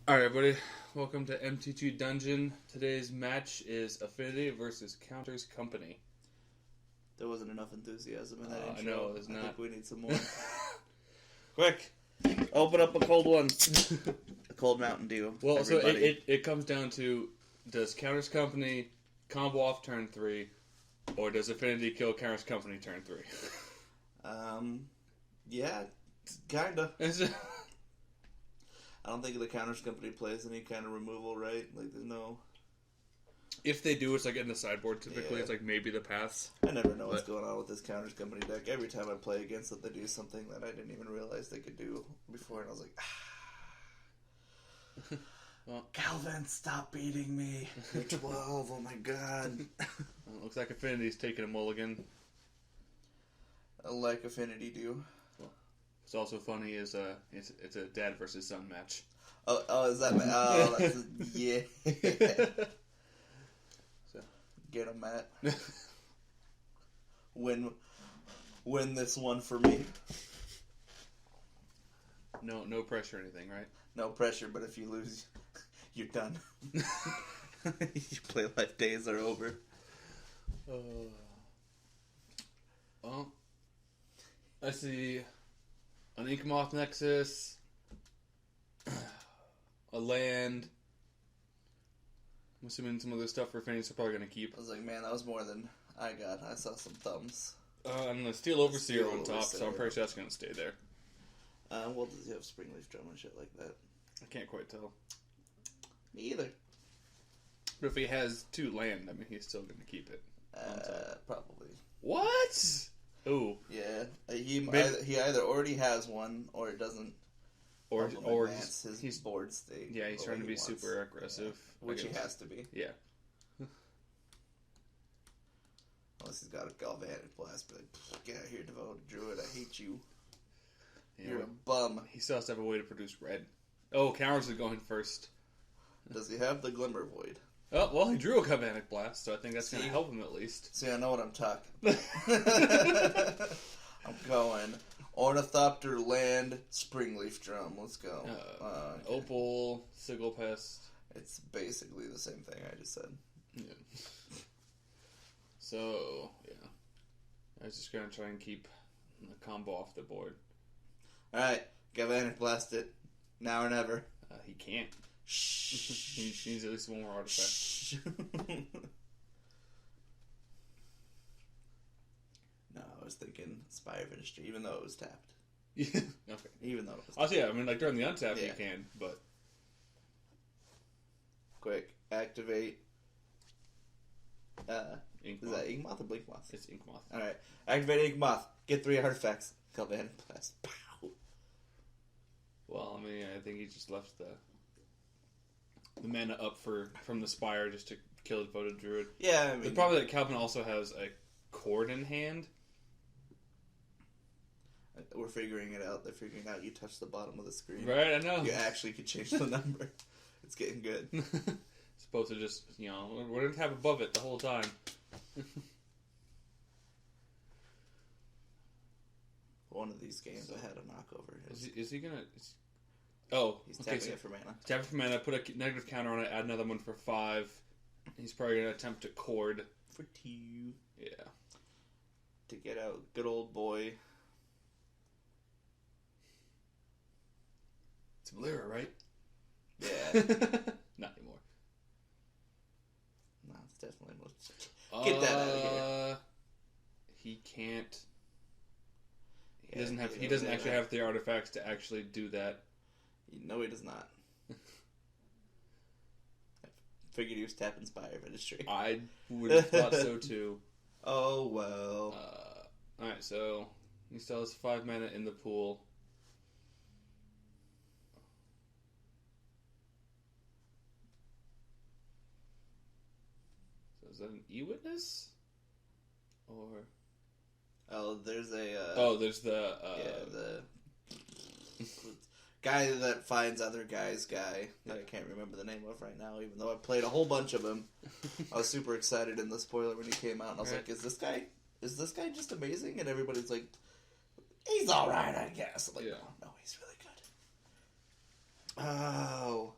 Alright, everybody. Welcome to MT2 Dungeon. Today's match is Affinity versus Counters Company. There wasn't enough enthusiasm in that intro. I know, there's not. I think we need some more. Quick! Open up a cold one. A cold Mountain Dew. Well, everybody. so it comes down to, does Counters Company combo off turn 3, or does Affinity kill Counters Company turn 3? Yeah, kinda. It's I don't think the Counters Company plays any kind of removal, right? Like, there's no... If they do, it's like in the sideboard typically. Yeah. It's like maybe the pass. I never know what's going on with this Counters Company deck. Every time I play against it, they do something that I didn't even realize they could do before, and I was like, Well, Calvin, stop beating me. You're 12, oh my god. well, looks like Affinity's taking a mulligan. I like Affinity do. What's also funny is it's a dad versus son match. Oh, is that... Oh, that's... Yeah. So. Get him, Matt. Win this one for me. No pressure or anything, right? No pressure, but if you lose, you're done. Your play life days are over. Well, I see an Inkmoth Nexus, a land. I'm assuming some other stuff for Phoenix are probably going to keep. I was like, man, that was more than I got. I saw some thumbs. I'm going to Steel Overseer Steel on top, Overseer. so I'm pretty sure that's going to stay there. Well, does he have Springleaf Drum and shit like that? I can't quite tell. Me either. But if he has 2 land, I mean, he's still going to keep it. On top. Probably. What? Ooh. Yeah, he either already has one or it doesn't. Or advance his he's board state. Yeah, he's the trying way to he be wants. super aggressive. Yeah. Which he has to be. Yeah. Unless he's got a Galvanic Blast, be like, get out here, Devoted Druid, I hate you. Yeah, You're a bum. he still has to have a way to produce red. Oh, Cowards is going first. Does he have the Glimmer Void? Oh, well, he drew a Galvanic Blast, so I think that's going to help him at least. See, I know what I'm talking about. I'm going Ornithopter, Land, Springleaf Drum. Let's go. Okay. Opal, Sigil Pest. It's basically the same thing I just said. Yeah. So, yeah. I was just going to try and keep the combo off the board. Alright, Galvanic Blast it. Now or never. He can't. Shh. He needs at least one more artifact. Shh. No, I was thinking Spire of Industry, even though it was tapped. Yeah. Okay. Even though it was tapped. Yeah, I mean, like during the untap Yeah. you can, but... Quick, activate. Inkmoth. Is that Inkmoth or Blinkmoth? It's Inkmoth. Alright, activate Inkmoth. Get 3 artifacts. Galvanic Blast. Pow! Well, I mean, I think he just left the mana up from the Spire just to kill his Voted Druid. Yeah, I mean... The problem that Calvin also has a Cord in hand. We're figuring it out. They're figuring out you touch the bottom of the screen. Right, I know. You actually could change the number. It's getting good. Supposed to just, we're going to have above it the whole time. One of these games I had a knockover. Is he going to... Oh, He's okay, tapping it for mana. Tap it for mana, put a negative counter on it, add another one for 5. He's probably going to attempt to Cord. For 2. Yeah. To get out good old boy. It's Valera, right? Yeah. Not anymore. No, it's definitely most... Get that out of here. He can't... He Yeah, doesn't have. you He know, doesn't yeah, actually have the artifacts to actually do that. No, he does not. I figured he was tapping Spire of Industry. I would have thought so too. Oh well. All right, so he still has 5 mana in the pool. So is that an E-Witness? Or Oh, there's a. there's the. The guy that finds other guys guy that I can't remember the name of right now, even though I played a whole bunch of him. I was super excited in the spoiler when he came out, and I was like, is this guy just amazing? And everybody's like, he's alright, I guess. I'm like, Yeah. no, he's really good. Oh.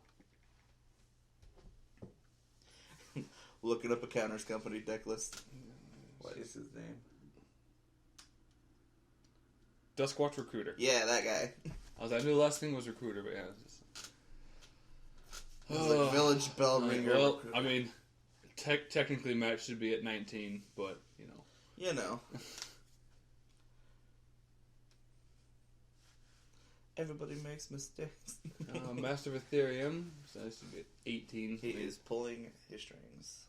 looking up a Counters Company deck list. What is his name? Duskwatch Recruiter. Yeah, that guy. I knew the last thing was Recruiter, but yeah. It's like Village Bell Ringer. Well, Recruiter. I mean, technically Matt should be at 19, but, you know. You know. Everybody makes mistakes. Master of Ethereum, so I should be at 18. He is pulling his strings.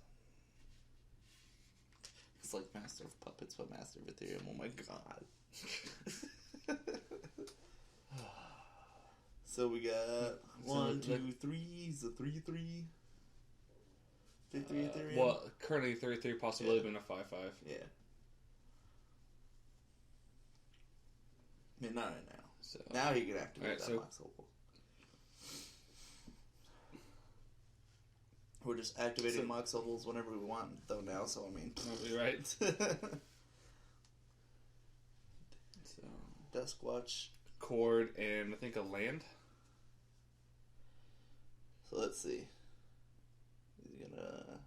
It's like Master of Puppets, but Master of Ethereum. Oh my god. So we got 1, 2, 3. Is a 3-3? 3-3 Ethereum? Well, currently 33, possibility being a 5-5. Yeah. I mean, not right now. So Now he can activate right, that so, Mox Opal. We're just activating Mox Opals whenever we want, though, now, so I mean. You're right. So, Duskwatch. Cord and I think a land. So let's see. He's gonna.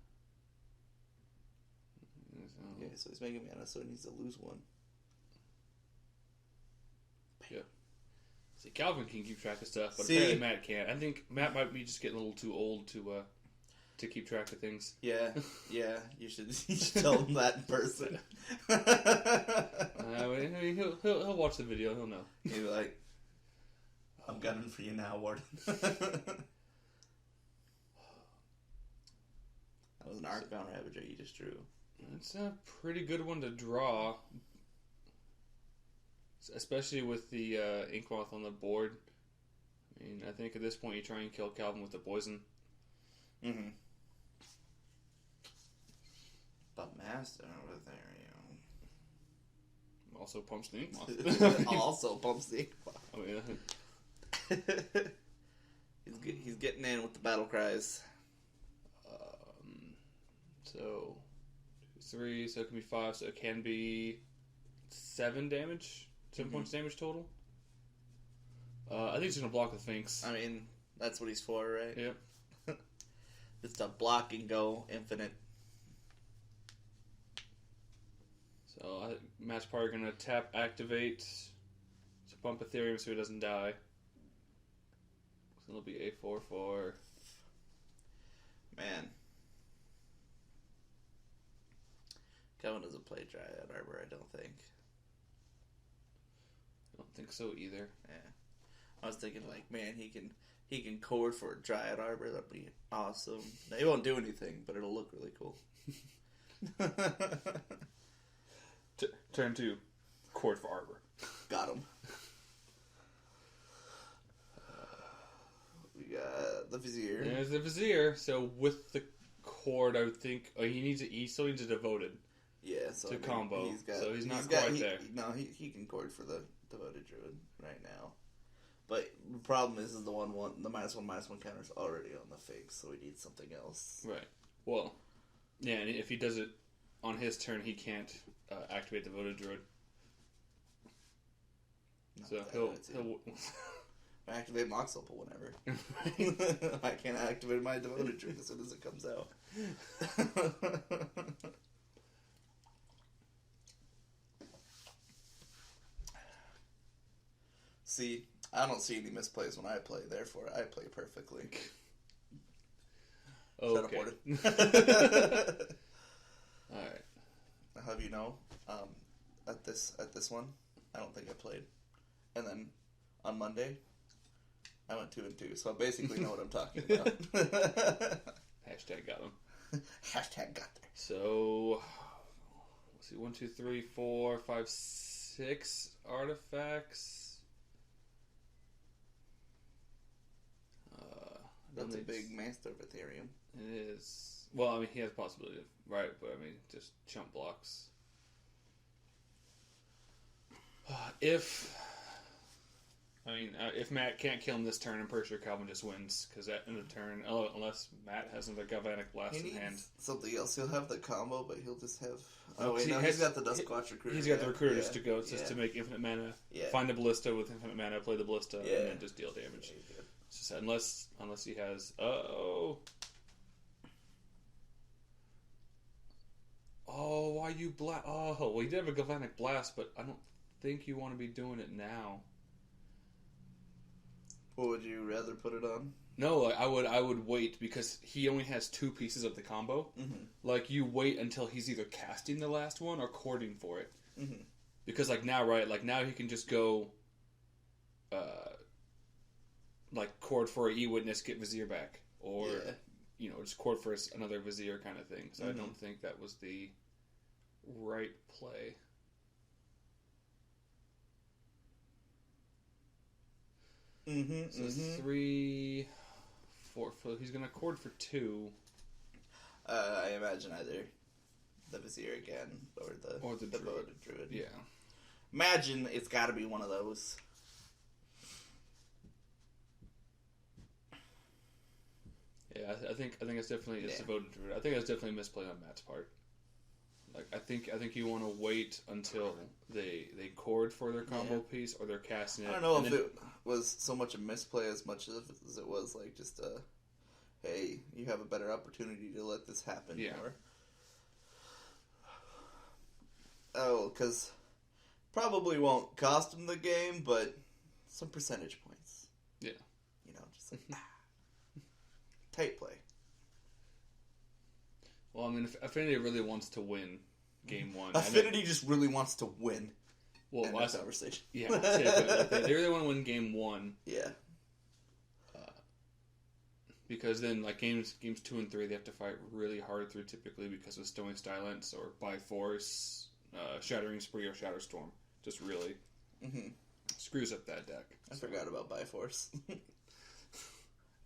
Okay, so he's making mana, so he needs to lose one. Yeah. See, Calvin can keep track of stuff, but See? apparently Matt can't. I think Matt might be just getting a little too old to keep track of things. Yeah, yeah. You should tell him that in person. He'll watch the video. He'll know. He'll be like, "I'm gunning for you now, Warden." That was an Arcbound Ravager you just drew. It's a pretty good one to draw, especially with the Inkmoth on the board. I mean, I think at this point you try and kill Calvin with the poison. Mm-hmm. But Master over there, Also pumps the Inkmoth. Also pumps the Inkmoth. Oh yeah. He's getting in with the battle cries. So 3, so it can be 5, so it can be 7 damage, 7 points damage total. I think he's gonna block the Sphinx. I mean, that's what he's for, right? Yep. It's to block and go infinite. So Matt's probably gonna tap activate to pump Ethereum so he doesn't die. So it'll be a 4/4. Man. Kevin doesn't play Dryad Arbor, I don't think. I don't think so either. Yeah. I was thinking like, man, he can cord for a Dryad Arbor, that'd be awesome. Now, he won't do anything, but it'll look really cool. Turn 2, Cord for Arbor. Got him. We got the Vizier. There's the Vizier. So with the Cord, I would think he still needs a Devoted. Yeah, so to combo. He's got, so he's not quite there. No, he can cord for the Devoted Druid right now. But the problem is the the -1/-1 counter's already on the fake, so he needs something else. Right. Well, yeah, and if he does it on his turn, he can't activate the Devoted Druid. So he'll activate Mox Opal whenever. I can't activate my Devoted Druid as soon as it comes out. See, I don't see any misplays when I play, therefore I play perfectly. Okay. Shut up, Alright. I'll have you know, at this one, I don't think I played. And then on Monday, I went 2-2, so I basically know what I'm talking about. Hashtag got him. Hashtag got there. So, let's see, 1, 2, 3, 4, 5, 6 artifacts. That's a big Master of Ethereum. It is. Well, I mean, he has the possibility of, right, but I mean, just chump blocks. If Matt can't kill him this turn, I'm pretty sure Calvin just wins, because at end of turn, unless Matt has another Galvanic Blast in hand. Something else. He'll have the combo, but he'll just have. He's got the Duskwatch Recruiter. He's got the Recruiter just to go, just to make infinite mana. Yeah. Find a Ballista with infinite mana, play the Ballista, Yeah. and then just deal damage. Yeah, It's just, unless he has. Oh, why you blast? Oh, well, you did have a Galvanic Blast, but I don't think you want to be doing it now. What would you rather put it on? No, like, I would wait because he only has 2 pieces of the combo. Mm-hmm. Like, you wait until he's either casting the last one or cording for it. Mm-hmm. Because, like, now, right? Like, now he can just go, like, cord for an E-Witness, get Vizier back. Or, you know, just cord for another Vizier kind of thing. So I don't think that was the right play. So 3, 4, he's going to cord for 2. I imagine either the Vizier again or the Devoted Druid. Yeah. Imagine it's got to be one of those. Yeah, I think it's definitely Devoted Druid. I think that's definitely a misplay on Matt's part. Like I think you want to wait until they cord for their combo piece or they're casting it. I don't know if it was so much a misplay as much as it was like just a, hey, you have a better opportunity to let this happen. Yeah. Because probably won't cost him the game, but some percentage points. Yeah. You know, just like tight play. Well, I mean, if Affinity really wants to win Game 1. Affinity just really wants to win. Well, last conversation. Yeah, they really want to win Game 1. Yeah. Because then, like, games 2 and 3, they have to fight really hard through typically because of Stony Silence or By Force, Shattering Spree, or Shatter Storm. Just really screws up that deck. I forgot about By Force.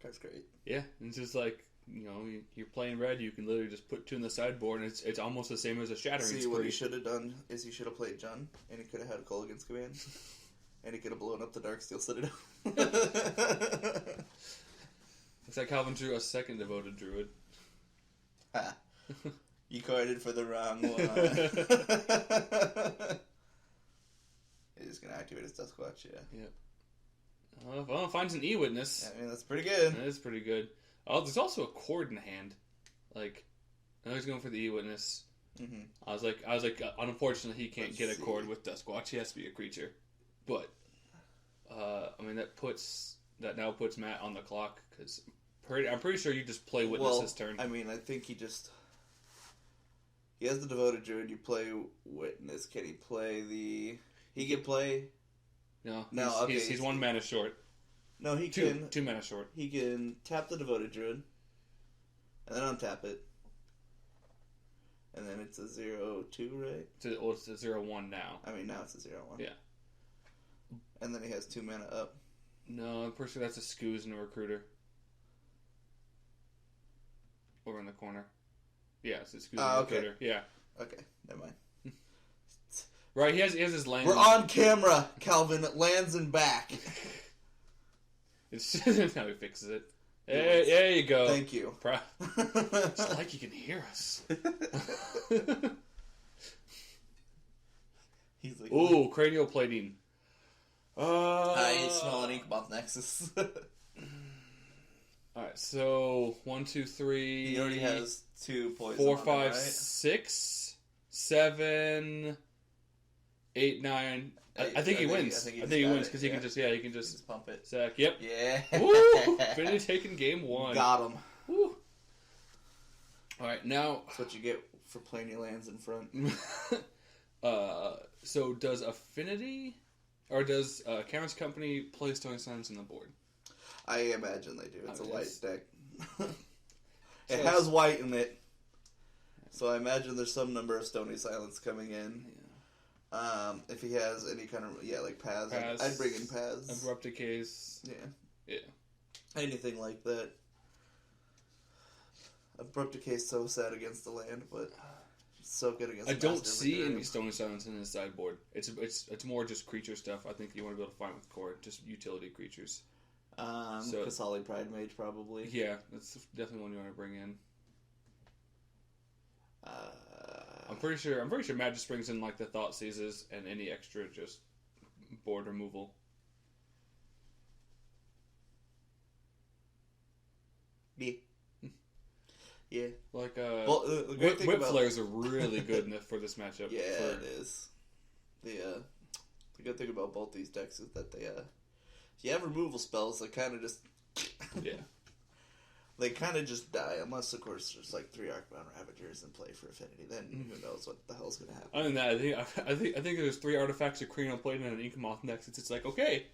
That's great. Yeah, it's just like, you know, you're playing red, you can literally just put 2 in the sideboard, and it's almost the same as a Shattering Spree. What he should have done is he should have played Jun, and he could have had Kolaghan's Command, and he could have blown up the Darksteel Citadel. Looks like Calvin drew a second Devoted Druid. Ha. You carded for the wrong one. He's just going to activate his Duskwatch, yeah. Yep. Well, finds an E-Witness. I mean, that's pretty good. That is pretty good. Oh, there's also a cord in hand. Like, I know he's going for the E-Witness. Mm-hmm. I was like, unfortunately, he can't get a cord with Duskwatch. He has to be a creature. But, I mean, that now puts Matt on the clock, because I'm pretty sure you just play Witness this turn. I mean, I think he has the Devoted Druid, you play Witness. Can he play the... He can play... No, okay, he's 1 mana short. No, he can... 2 mana short. He can tap the Devoted Druid, and then untap it. And then it's a 0-2, right? It's a 0-1 now. I mean, now it's a 0-1. Yeah. And then he has 2 mana up. No, I'm pretty sure that's a Scooz and a Recruiter. Over in the corner. Yeah, it's a Scooz and a Recruiter. Okay. Yeah. Okay, never mind. Right, he has his land. We're on camera, Calvin. Lands and back. It's how he fixes it. Hey, there you go. Thank you. It's like you can hear us. He's like, ooh, cranial plating. I smell an Inkmoth Nexus. Alright, so 1, 2, 3. He already has 2 poison. 4, 5, right? 6, 7, 8, 9. I think he wins. I think he wins because he can just pump it. Sack. Yep. Yeah. Woo! Finally taking game 1. Got him. Woo! All right, now that's what you get for playing your lands in front. So does Affinity or does Cameron's Company play Stony Silence on the board? I imagine they do. It's a white deck. It So has white in it, so I imagine there's some number of Stony Silence coming in. Yeah. If he has any kind of like Paths, I'd bring in Paths. Abrupt Decays. Yeah. Anything like that. Abrupt Decay's so sad against the land, but so good against. I don't see any Stony Silence in his sideboard. It's more just creature stuff. I think you want to be able to find with core, just utility creatures. Kasali Pride Mage probably. Yeah, that's definitely one you want to bring in. I'm pretty sure Matt just brings in like the Thought Seizes and any extra just board removal. Yeah. Yeah. Like, well, the great thing whip about... flares are really good for this matchup. Yeah, it is. The good thing about both these decks is that they, if you have removal spells, they kind of just... yeah. They kind of just die, unless, of course, there's like 3 Arcbound Ravagers in play for Affinity. Then who knows what the hell's going to happen. Other than that, I think there's 3 artifacts of Cranial Plate and an Ink Moth next. It's like, okay.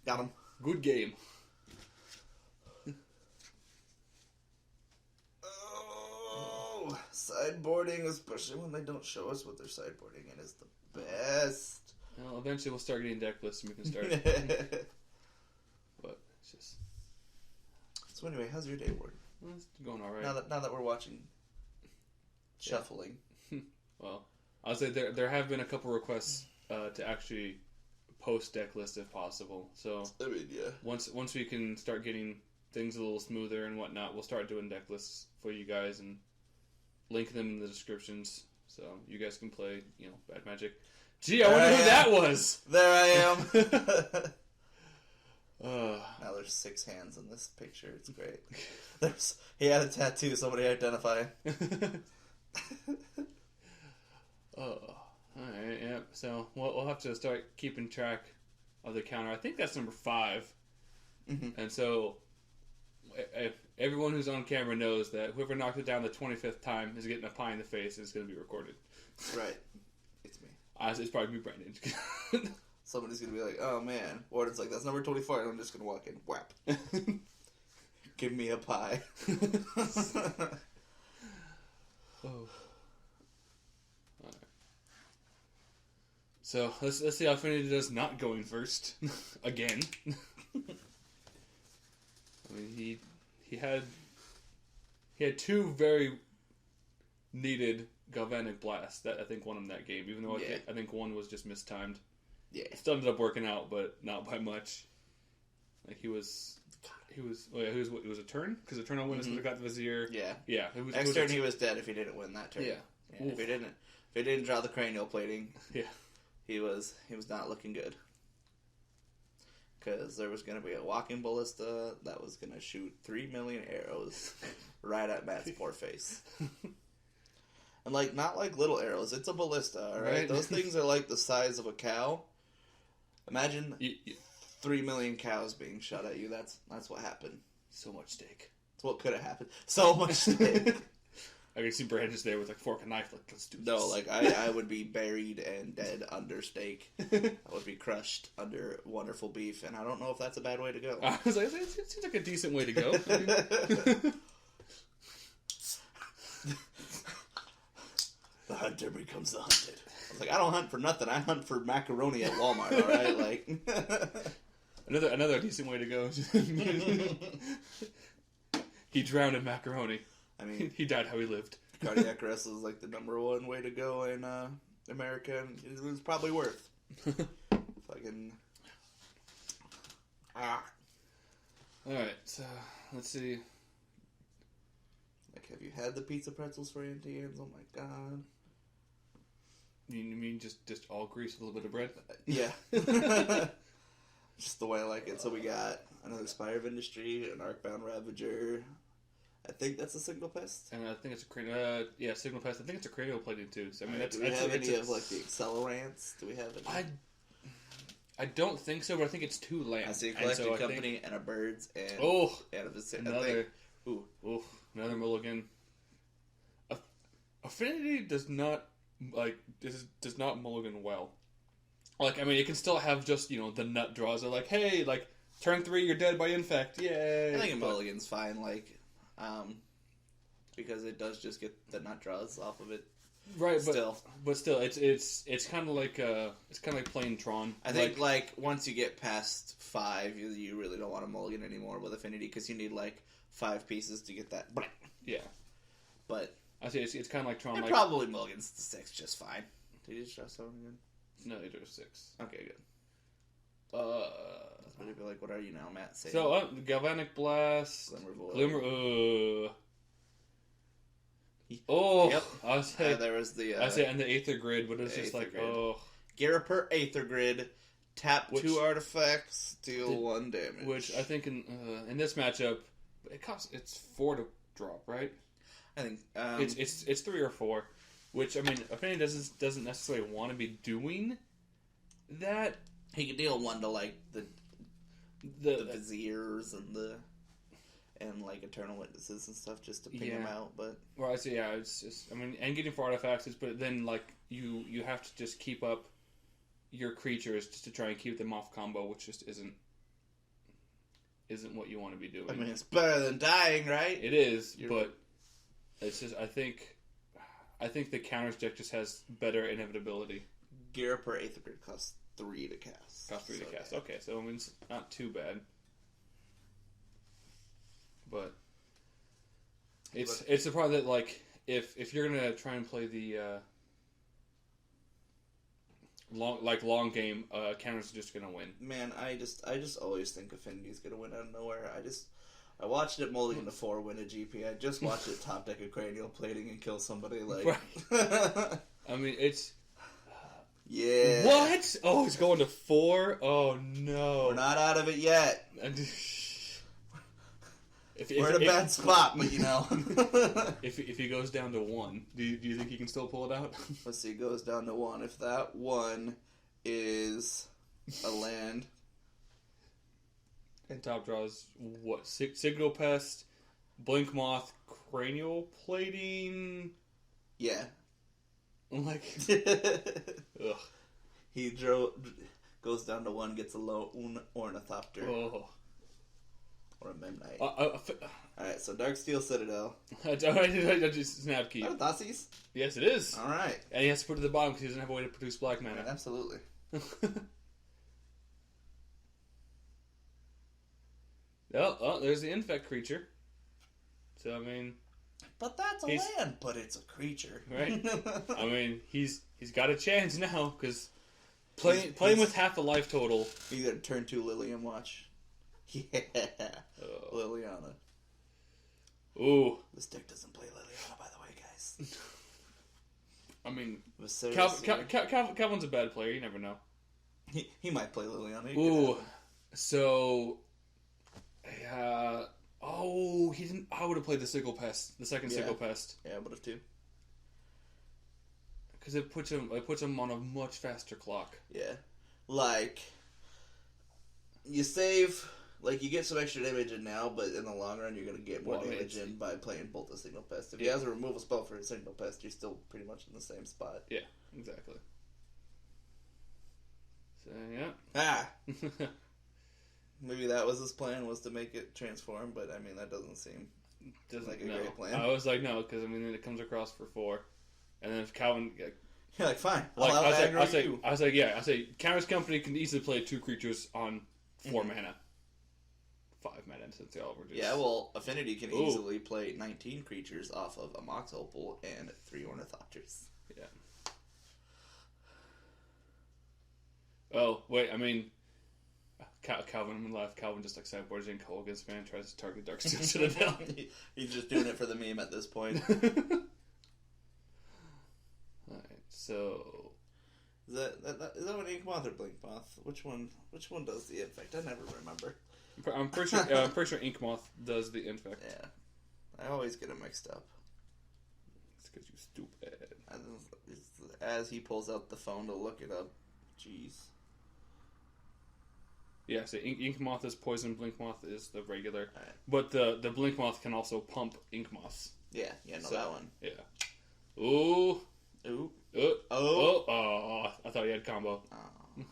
Got him. Good game. Oh, sideboarding, especially when they don't show us what they're sideboarding in, is the best. Well, eventually we'll start getting deck lists and we can start. But it's just... So anyway, how's your day, Ward? Well, it's going all right. Now that we're watching shuffling. Well, I'll say there have been a couple requests to actually post deck list if possible. So I mean, yeah. Once we can start getting things a little smoother and whatnot, we'll start doing deck lists for you guys and link them in the descriptions so you guys can play, Bad Magic. Gee, I wonder who that was. There I am. Now there's 6 hands in this picture. It's great. He had a tattoo. Somebody identify. Oh, alright, yeah. So we'll have to start keeping track of the counter. I think that's number 5. Mm-hmm. And so everyone who's on camera knows that whoever knocked it down the 25th time is getting a pie in the face and it's going to be recorded. Right. It's me. It's probably me, Brandon. Somebody's going to be like, oh man. Warden's like, that's number 24. And I'm just going to walk in. Whap. Give me a pie. Oh. Alright. So let's see how Affinity does not going first again. I mean, he had 2 very needed Galvanic Blasts that I think won him that game. Even though I think one was just mistimed. Yeah, still ended up working out, but not by much. Like it was a turn because the turn on winners would have got the Vizier. Yeah. Next turn he was dead if he didn't win that turn. Yeah. If he didn't draw the cranial plating. Yeah. He was not looking good. Because there was going to be a walking ballista that was going to shoot 3 million arrows right at Matt's poor face. And not like little arrows. It's a ballista, all right? Those things are like the size of a cow. Imagine 3 million cows being shot at you. That's what happened. So much steak. That's what could have happened. So much steak. I can see Brad just there with fork and knife. Let's do this. No, I would be buried and dead under steak. I would be crushed under wonderful beef, and I don't know if that's a bad way to go. I was like, it seems like a decent way to go. The hunter becomes the hunted. I was like, I don't hunt for nothing. I hunt for macaroni at Walmart. All right, another decent way to go. He drowned in macaroni. I mean, he died how he lived. Cardiac arrest is the number 1 way to go in America, and it was probably worth. Fucking. Alright, so let's see. Have you had the pizza pretzels for Auntie Anne's? Oh my god. You mean just all grease with a little bit of bread? Yeah. Just the way I like it. So we got another Spire of Industry, an Arcbound Ravager. I think that's a Signal Pest. And I think it's a cranial. Signal Pest. I think it's a cranial plating too. So I mean, do we have any of the Accelerants? Do we have any? I don't think so, but I think it's 2 lands. I see a Collected Company and a Birds and and a Vicinity. Another mulligan. Affinity does not does not mulligan well. It can still have just the nut draws. They're like, hey, turn 3, you're dead by infect. Yay! I think a mulligan's fine. Because it does just get the nut draws off of it. Right, but still, it's kind of like playing Tron. I think once you get past 5, you really don't want to mulligan anymore with Affinity because you need 5 pieces to get that. Yeah, but I see. It's kind of like Tron. Probably mulligans to 6 just fine. Did you just draw 7 again? No, they drew 6. Okay, good. What do you what are you now, Matt? Say so Galvanic Blast, Glimmer. Yep. I say there was the. I say and the Aether Grid, but it's just grid. Gariper Aether Grid, tap 2 artifacts, deal 1 damage. Which I think in this matchup, it's 4 to drop, right? I think it's 3 or 4, which I mean, affinity doesn't necessarily want to be doing that. He could deal 1 to like the viziers and like eternal witnesses and stuff just to ping them out. But well, so yeah, it's just I mean, and getting 4 artifacts is, but then like you have to just keep up your creatures just to try and keep them off combo, which just isn't what you want to be doing. I mean, it's better than dying, right? It is, but it's just I think the counters deck just has better inevitability. Gear per 8th grade costs 3 to cast. Okay, so I mean, it's not too bad. But it's the problem that like if you're gonna try and play the long game, counters are just gonna win. Man, I just always think Affinity's gonna win out of nowhere. I watched it Mulligan to 4 win a GP. I just watched it top deck a cranial plating and kill somebody. Like, right. I mean, it's yeah. What? Oh, he's going to 4. Oh no, we're not out of it yet. We're in a bad spot, but you know. if he goes down to 1, do you think he can still pull it out? Let's see, goes down to 1. If that 1 is a land. And top draws what? Signal Pest, Blink Moth, Cranial Plating. Yeah. Like, ugh. He goes down to 1, gets a low Ornithopter. Oh. Or a Memnite. Alright, so Darksteel Citadel. I just snap key. Oh, Thoughtseas? Yes, it is. Alright. And he has to put it at the bottom because he doesn't have a way to produce black mana. Right, absolutely. Oh, there's the infect creature. So, I mean... But that's a land, but it's a creature. Right? I mean, he's got a chance now, because playing with half a life total... You got turn 2 Lilium, watch. Yeah. Liliana. Ooh. This deck doesn't play Liliana, by the way, guys. I mean, Calvin's a bad player, you never know. He might play Liliana. Ooh. So... he didn't. I would have played the Sickle Pest, the second Sickle Pest. Yeah, I would have too. Because it puts him on a much faster clock. Yeah, like you save, like you get some extra damage in now, but in the long run, you're gonna get more damage in by playing both the Signal Pest. If he has a removal spell for his Signal Pest, you're still pretty much in the same spot. Yeah, exactly. So yeah. Ah. Maybe that was his plan, was to make it transform, but I mean, that doesn't seem like a great plan. I was like, no, because I mean, it comes across for 4. And then if Calvin... You're like, fine. I was like, yeah, I say, Counters Company can easily play 2 creatures on 4 mana. 5 mana, since they all were just... Yeah, well, Affinity can easily play 19 creatures off of a Mox Opal and 3 Ornithopters. Yeah. Oh, wait, I mean... Calvin left. Calvin just like sideboards in Colgan's man, tries to target Darksteel Citadel. He's just doing it for the meme at this point. Alright, so is that an Ink Moth or Blink Moth? Which one does the infect? I never remember. I'm pretty sure Ink Moth does the infect. Yeah, I always get it mixed up. It's because you stupid. As he pulls out the phone to look it up, jeez. Yeah, so Ink Moth is poison, Blink Moth is the regular. Right. But the Blink Moth can also pump Ink Moths. Yeah, that one. Yeah. Ooh. Ooh. Oh, I thought he had combo. Oh.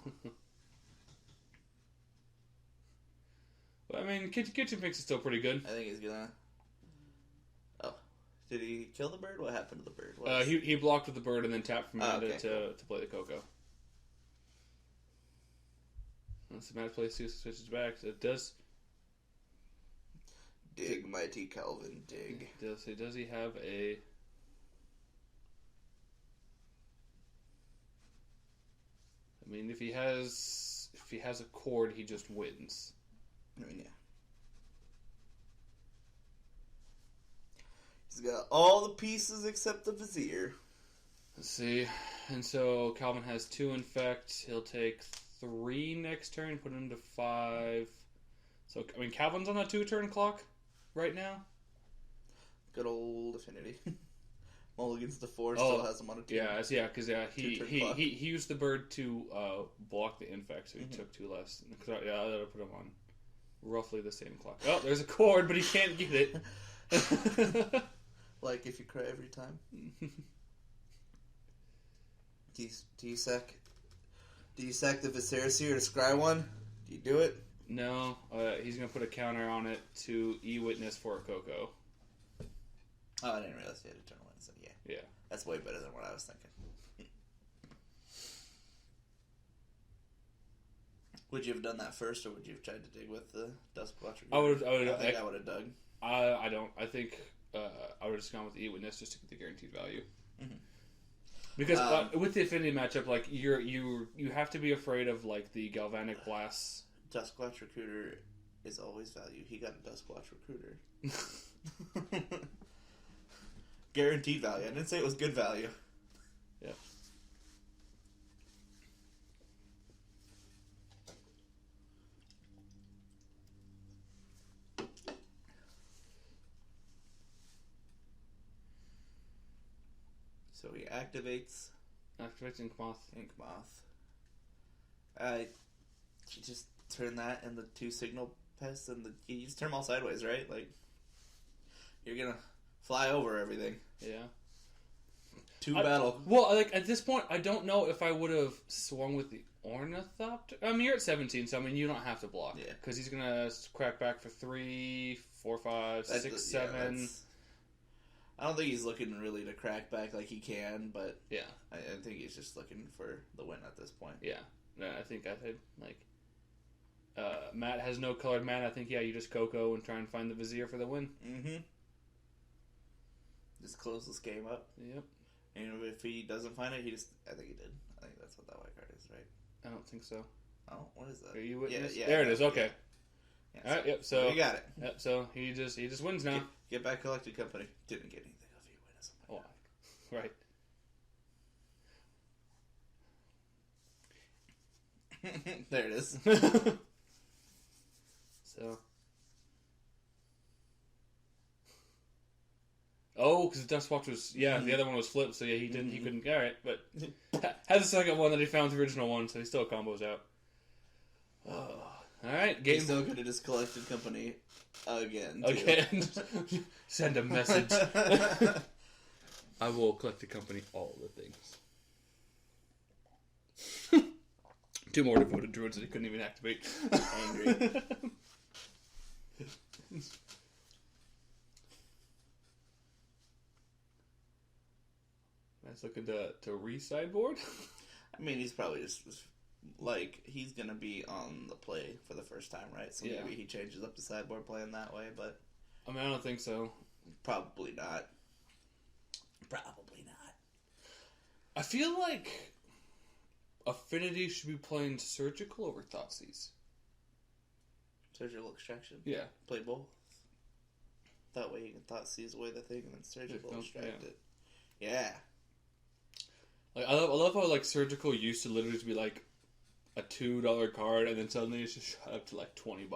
Well, I mean, Kitchen Fix is still pretty good. I think he's gonna... Oh. Did he kill the bird? What happened to the bird? He blocked with the bird and then tapped from mana to play the Coco. Once the match play switches back, so it does. Dig, mighty Calvin, dig. Does he have a? I mean, if he has a cord, he just wins. I mean, yeah. He's got all the pieces except the Vizier. Let's see, and so Calvin has 2 infect. He'll take 3 next turn, put him to 5. So, I mean, Calvin's on a 2-turn clock. right now. Good old Affinity. Mulligan's to 4 still has him on a 2. Yeah, because he used the bird to block the infect, so he took 2 less. That'll put him on roughly the same clock. Oh, there's a cord, but he can't get it. Like if you cry every time. Do you sack the Viserys here to scry one? Do you do it? No, he's gonna put a counter on it to E-Witness for a Coco. Oh, I didn't realize he had a turn one, so yeah. That's way better than what I was thinking. Would you have done that first, or would you have tried to dig with the Duskwatcher? I would have dug. I don't. I think I would have just gone with the E-Witness just to get the guaranteed value. Mm-hmm. Because with the Affinity matchup, like you have to be afraid of like the Galvanic Blasts. Duskwatch Recruiter is always value. He got a Duskwatch Recruiter. Guaranteed value. I didn't say it was good value. Yeah. So he activates Ink Moth. You just turn that and the 2 signal pests and you just turn them all sideways, right? Like, you're gonna fly over everything. Yeah. 2 battle. Well, like at this point, I don't know if I would have swung with the Ornithopter. I mean, you're at 17, so I mean, you don't have to block. Yeah. Because he's gonna crack back for 3, 4, 5, 6, 7. I don't think he's looking really to crack back like he can, but yeah, I think he's just looking for the win at this point. Yeah, I think like Matt has no colored mana. I think you just Coco and try and find the Vizier for the win. Mm-hmm. Just close this game up. Yep. And if he doesn't find it, I think he did. I think that's what that white card is, right? I don't think so. Oh, what is that? Are you witness? Yeah, there it is. Okay. Yeah, all right. Yep. So you got it. Yep. So he just wins now. Get back collected company. Didn't get anything off you witness. Oh, right. There it is. So. Oh, because the Duskwatch was the other one was flipped, so he didn't. He couldn't. All right, but has the second one that he found the original one, so he still combos out. Oh. All right, game. He's still good at his collected company again. Again, send a message. I will collect the company all the things. 2 more devoted druids that he couldn't even activate. Angry. Nice looking to re-sideboard. I mean, he's probably just like he's gonna be on the play for the first time, right? So maybe he changes up the sideboard playing that way, but I mean, I don't think so. Probably not. Probably not. I feel like Affinity should be playing Surgical over Thoughtseize. Surgical Extraction? Yeah. Play both. That way you can Thoughtseize away the thing and then Surgical Extract it. Yeah. Like I love how like Surgical used to literally be like a $2 card, and then suddenly it's just shot up to like $20.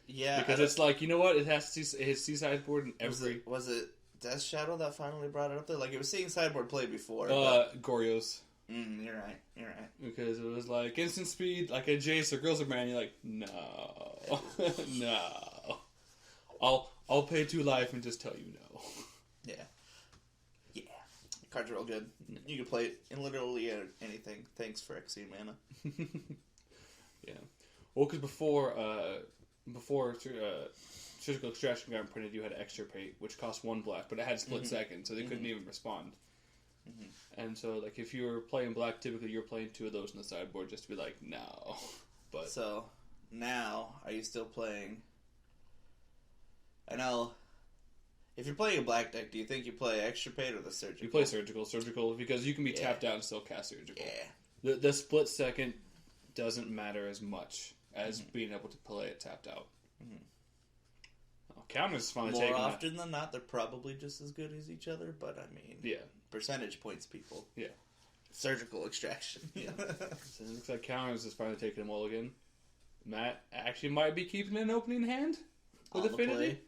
Yeah, because it's like, you know what? It has his sideboard in every. Was it Death Shadow that finally brought it up there? Like it was seeing sideboard play before. Gorios. You're right. Because it was like instant speed, like a Jace or Grizzlebrand. You're like, no, no. I'll pay 2 life and just tell you no. Yeah. Cards are all good. You can play it in literally anything. Thanks for Xyz mana. Yeah. Well, because before Surgical Extraction got printed, you had Extirpate, which cost 1 black, but it had split second, so they couldn't even respond. Mm-hmm. And so, like, if you were playing black, typically you're playing 2 of those in the sideboard just to be like, no. But so now, are you still playing? I know. If you're playing a black deck, do you think you play Extirpate or the Surgical? You play Surgical, because you can be tapped out and still cast Surgical. Yeah. The split second doesn't matter as much as being able to play it tapped out. Mm-hmm. Counters finally taking more often than not, they're probably just as good as each other, but I mean, percentage points, people. Yeah. Surgical Extraction. Yeah. So it looks like Counters is finally taking a mulligan. Matt actually might be keeping an opening hand with Affinity.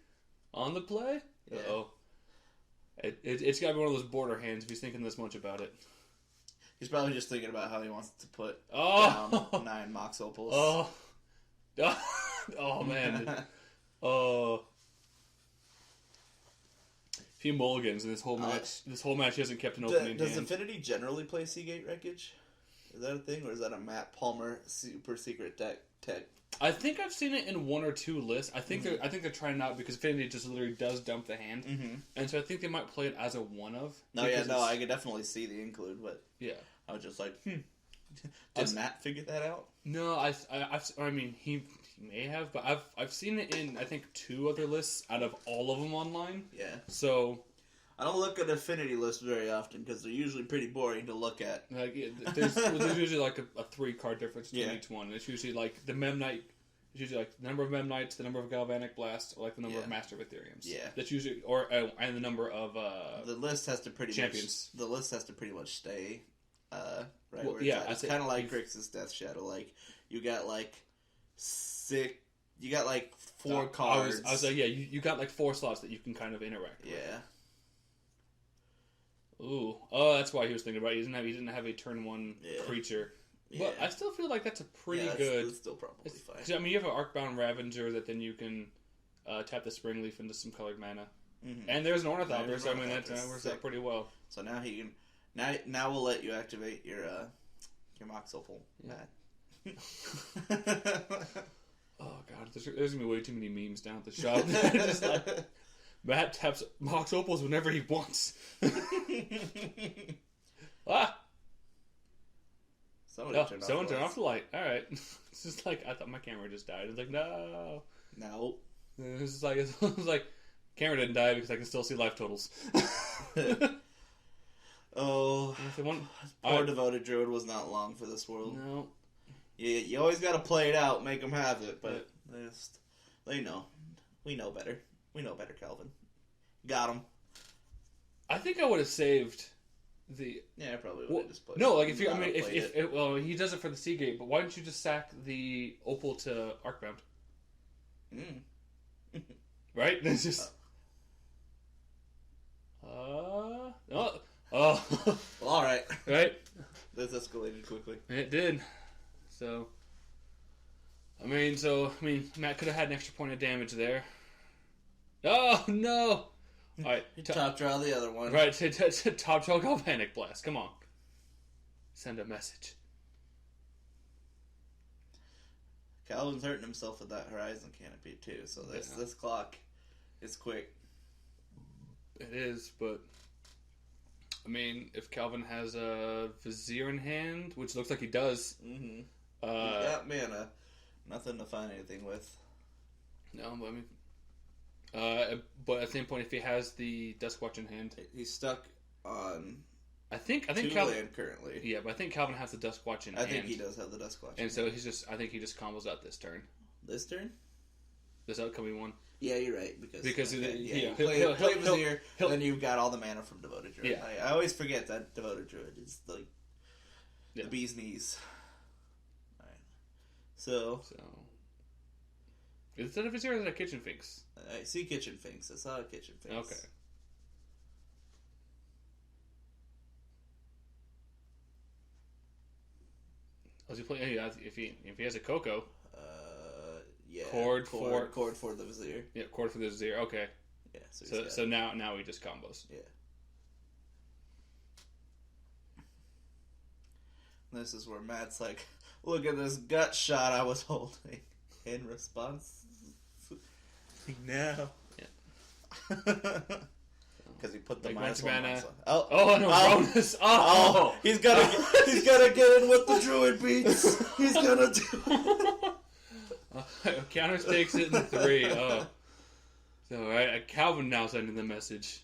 On the play? Yeah. Uh-oh. It's got to be one of those border hands if he's thinking this much about it. He's probably just thinking about how he wants to put down 9 Mox Opals. Oh. Oh, man. Oh. A few mulligans in this whole match. This whole match he hasn't kept an opening Does hand. Affinity generally play Seagate Wreckage? Is that a thing, or is that a Matt Palmer super secret tech? I think I've seen it in 1 or 2 lists. I think they're trying out because Affinity just literally does dump the hand, and so I think they might play it as a one of. I could definitely see the include, but yeah, I was just like, Did Matt figure that out? No, I mean he may have, but I've seen it in I think 2 other lists out of all of them online. Yeah. So I don't look at Affinity lists very often because they're usually pretty boring to look at. Like there's usually like a 3-card difference between each one. It's usually like the Memnite. It's usually like the number of Memnites, the number of Galvanic Blasts, or like the number of Master of Ethereums. Yeah. That's usually and the number of the list has to pretty champions. The list has to pretty much stay. Right. Well, it's kind of like Grixis Death Shadow. Like you got like 6. You got like 4 cards. I was like, yeah, you got like 4 slots that you can kind of interact with. Yeah. Ooh. Oh, that's why he was thinking about it. He didn't have a turn 1 creature. Yeah. But I still feel like that's a pretty good... That's still probably fine. I mean, you have an Arcbound Ravager that then you can tap the Spring Leaf into some colored mana. Mm-hmm. And there's an Ornithopter, so I mean, that works out pretty well. So now he can... Now we'll let you activate your Mox Opal. Yeah. Oh, God. There's going to be way too many memes down at the shop. Just like... Matt taps Mox Opals whenever he wants. Someone turned off the light. All right. It's just like, I thought my camera just died. It's like, no. No. It was like, camera didn't die because I can still see life totals. Poor Devoted Druid was not long for this world. No. You always got to play it out, make them have it, but they know. We know better. We know better, Calvin. Got him. I think I would have saved the... Yeah, I probably would have just played No, like if you... I mean, if well, he does it for the Seagate, but why don't you just sack the Opal to Arcbound? Right? It's just... Well, alright. Right? This escalated quickly. It did. So... I mean, Matt could have had an extra point of damage there. Oh, no! Alright. Top draw the other one. Right, top draw Galvanic Blast. Come on. Send a message. Calvin's hurting himself with that Horizon Canopy, too, so this clock is quick. It is, but... I mean, if Calvin has a Vizier in hand, which looks like he does... Mm-hmm. He got mana. Nothing to find anything with. No, but I mean... but at the same point, if he has the Duskwatch in hand, he's stuck on. I think Calvin land currently. Yeah, but I think Calvin has the Duskwatch in hand. I think he does have the Duskwatch. And so I think he just combos out this turn. This turn? This upcoming one. Yeah, you're right because he'll play Vizier, then you've got all the mana from Devoted Druid. Yeah. I always forget that Devoted Druid is like the bee's knees. All right, so. Is that a Vizier or is it a Kitchen Finks? I see Kitchen Finks. I saw a Kitchen Finks. Okay. Was he playing? Yeah, if he has a Coco. Yeah. Chord for the Vizier. Yeah, chord for the Vizier. Okay. Yeah. So now he just combos. Yeah. This is where Matt's like, look at this gut shot I was holding. In response, now. Yeah. Because he put the like -1. Bonus. Oh, he's gotta get in with the Druid beats. He's gonna do. Counters takes it in 3. Oh. So, alright, Calvin now sending the message.